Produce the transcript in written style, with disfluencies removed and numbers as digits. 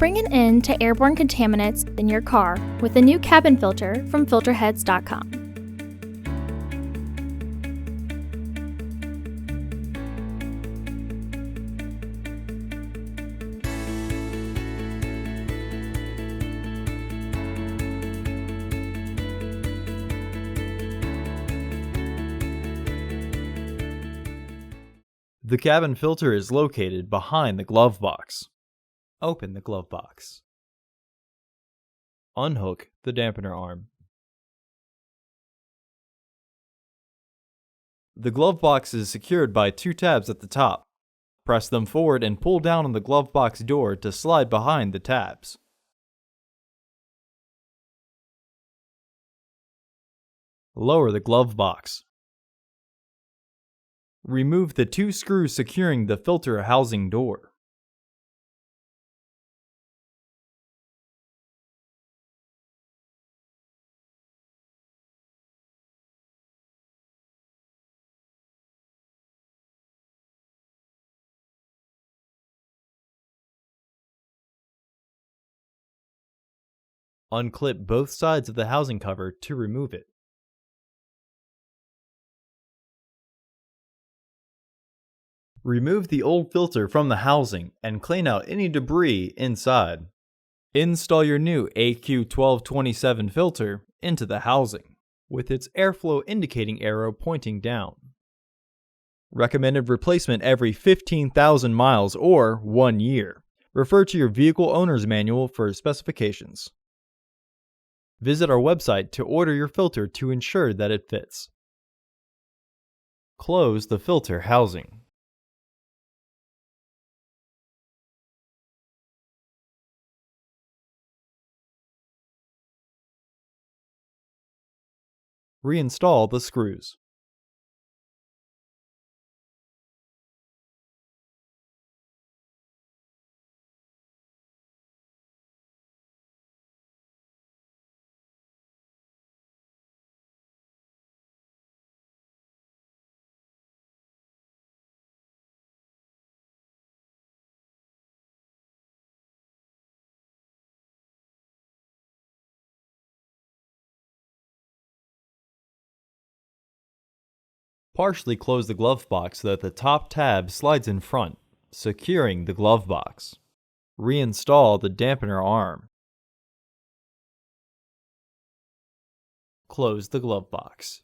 bring an end to airborne contaminants in your car with a new cabin filter from Filterheads.com. The cabin filter is located behind the glove box. Open the glove box. Unhook the dampener arm. The glove box is secured by two tabs at the top. Press them forward and pull down on the glove box door to slide behind the tabs. Lower the glove box. Remove the two screws securing the filter housing door. Unclip both sides of the housing cover to remove it. Remove the old filter from the housing and clean out any debris inside. Install your new AQ1227 filter into the housing, with its airflow indicating arrow pointing down. Recommended replacement every 15,000 miles or 1 year. Refer to your vehicle owner's manual for specifications. Visit our website to order your filter to ensure that it fits. Close the filter housing. Reinstall the screws. Partially close the glove box so that the top tab slides in front, securing the glove box. Reinstall the dampener arm. Close the glove box.